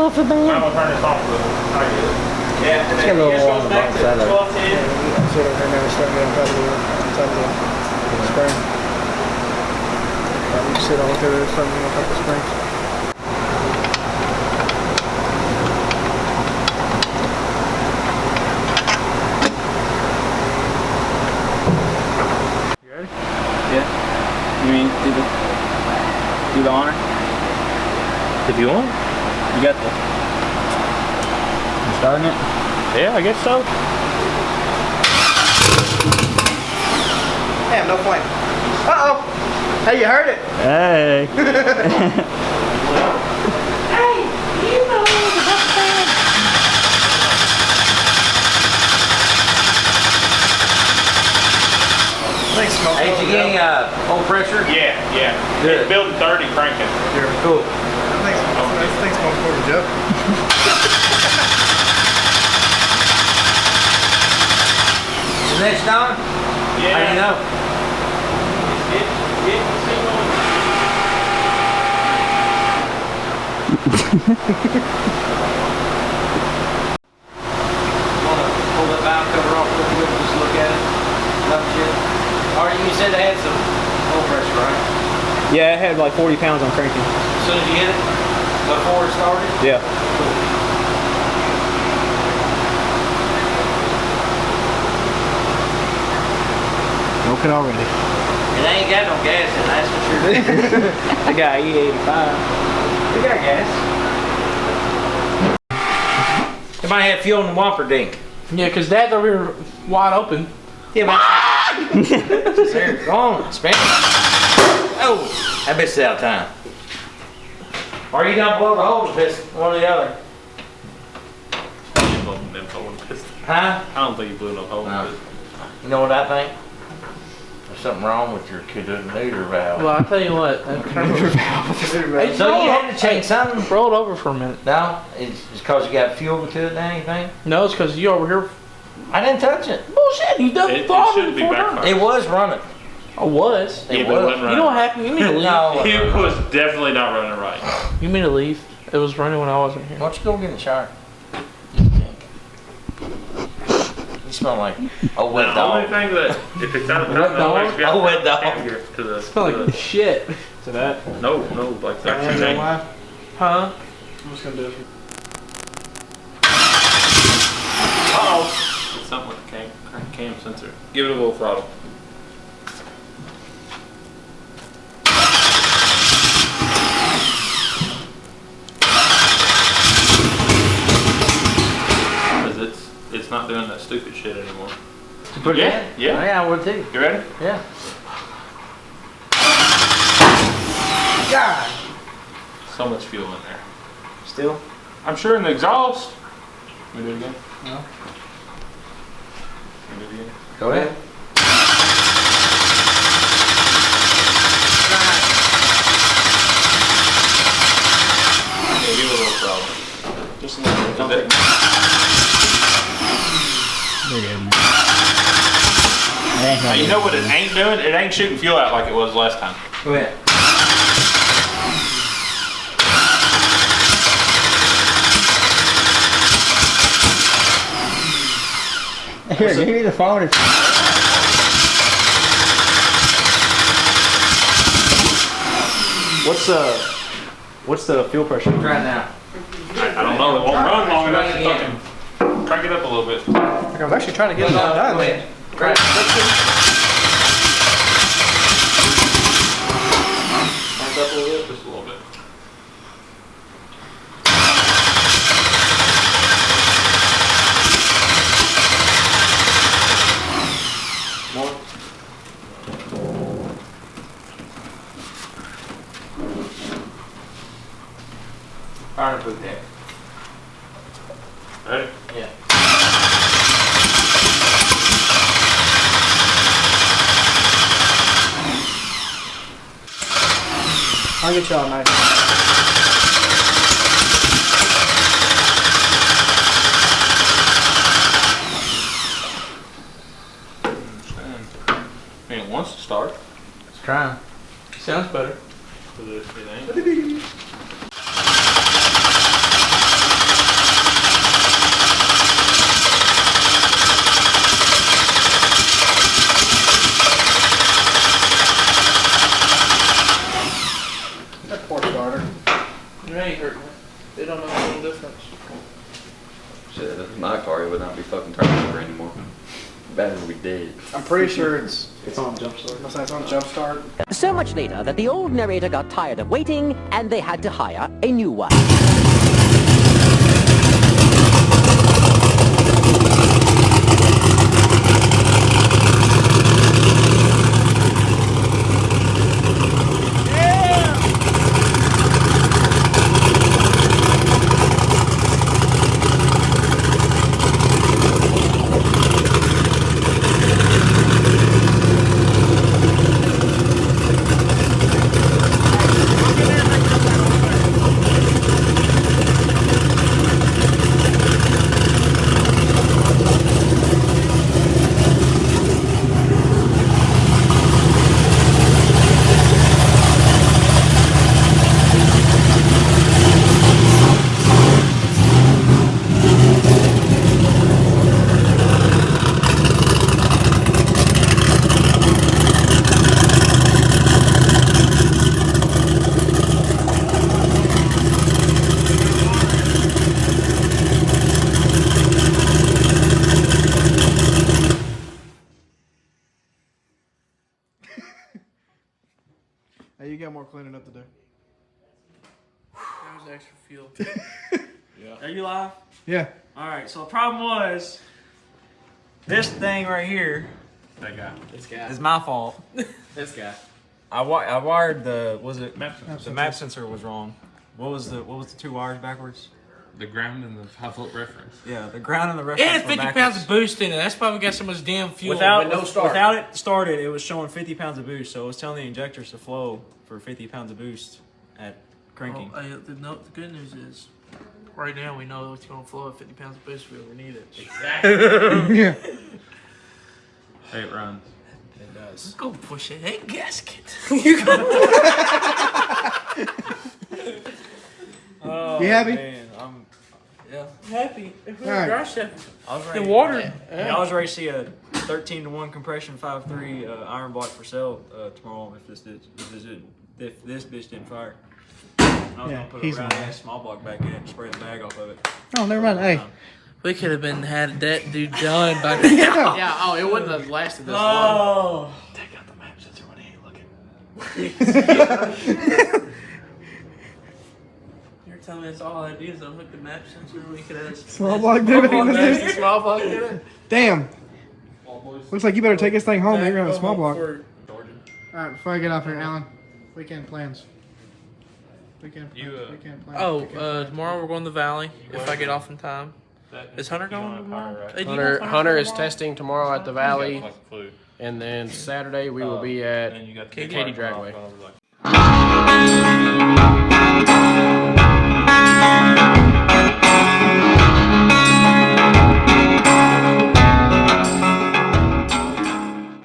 off it, man. I'm gonna turn this off a little. I get it. Yeah, It's got a little wall on the bottom side of it. So right now we're starting on top of the spring. You sit on there, starting on top of the springs. You ready? Yeah. You mean do the honor? If you want. You got the. You starting it? Yeah, I guess so. Damn, no flame. Uh-oh. Hey, you heard it. Hey. Hey, you know the best thing. Thanks, smoke. Hey, did you get any old pressure? Yeah, yeah. Good. It's building 30 cranking. Cool. Thanks, smoke for the Jeff. Is that done? Yeah. How do you know? Wanna pull that valve cover off real quick and just look at it? Nothing shit. Or you said they had some oil pressure, right? Yeah, it had like 40 pounds on cranking. As soon as you hit it? Before it started? Yeah. Smoking already. It ain't got no gas in it, that's for sure. I got E85. We got gas. It might have fuel in the whopper dink. Yeah, because Dad's over here wide open. Yeah, man. There, go on, spin it. Oh, that bit's out of time. Or you don't blow the hole to this, one or the other. Huh? I don't think you blew no hole in No. it. You know what I think? There's something wrong with your neuter valve. Well, I'll tell you what. Hey, So you had to change something? roll it over for a minute. No? It's because you got fuel to it and anything? No, it's because you over here. I didn't touch it. Bullshit, you done It thought should it be before. backfired. It was running. I was. It Yeah, but it was. wasn't You running. know what happened? You mean to leave? No. It was definitely not running right. You mean to leave? It was running when I wasn't here. Why don't you go get in the shower? You smell like a wet The only dog. thing that, if it's out of Wet time, dog? A wet dog. To the, Smell to like the, shit. To that. no, like that. Huh? I'm just gonna do it. Uh-oh. It's something with the cam sensor. Give it a little throttle. Because it's not doing that stupid shit anymore. You put it Yeah, in? yeah. Oh, yeah, I would too. You ready? Yeah. God. So much fuel in there. Still? I'm sure in the exhaust. Can we do it again? No. Can we do it again? Go ahead. Yeah, give it a little throttle. Just a little bit. Don't take Now, you know what it ain't doing? It ain't shooting fuel out like it was last time. Go ahead. Here, give me the phone. What's the fuel pressure? Try it now. I don't know. It won't run long enough to Try it fucking crank it up a little bit. I'm actually trying to get it all Go done. ahead. Try it. Crank it up a little bit, just a little bit. More. Fire boot deck. Ready? Yeah. I'll get y'all a knife. I mean, it wants to start. It's trying. Sounds better. But it ain't. Better we did. I'm pretty sure it's on Jumpstart. it's on Jumpstart. So much later that the old narrator got tired of waiting and they had to hire a new one. Hey, you got more cleaning up to do. That was extra fuel. Are you live? Yeah. Alright, so the problem was this thing right here That guy. This guy. is my fault. This guy. I wired the Map sensor. the map sensor was wrong. What was the 2 wires backwards? The ground and the 5-volt reference. Yeah, the ground and the It reference had were 50 backwards. pounds of boost in it. That's why we got so much damn fuel. Without with no start. without it started, it was showing 50 pounds of boost, so it was telling the injectors to flow for 50 pounds of boost at cranking. Well, the good news is, right now we know it's going to flow at 50 pounds of boost if we ever need it. Yeah. Hey, it runs. It does. Let's go push it. Hey, gasket. Oh, You happy? Man, I'm Happy. If we were Alright. dry stuff. I was The ready. water. Yeah, I was ready to see a 13-to-1 compression 5.3 iron block for sale tomorrow if this bitch didn't fire. And I was Yeah, gonna put he's a round on ass small block back in it and spray the bag off of it. Oh, never mind. Hey. We could have had that dude done by now. Yeah, oh, it wouldn't have lasted this long. Oh! Take out the map sensor when he ain't looking. You're telling me that's all I do is unhook the map sensor and we could have Small block did it. Small block did it. Damn. Looks like you better take this thing home. You're gonna have a small block. For- Alright, before I get off here, Alan. Weekend plans. Weekend plans. Oh, tomorrow we're going to the valley if I get off in time. Is Hunter going tomorrow? Hey, do you know if Hunter is tomorrow? testing tomorrow at the Valley, Like a flu. and then Saturday we will be at Then you got the Katy Dragway. Like,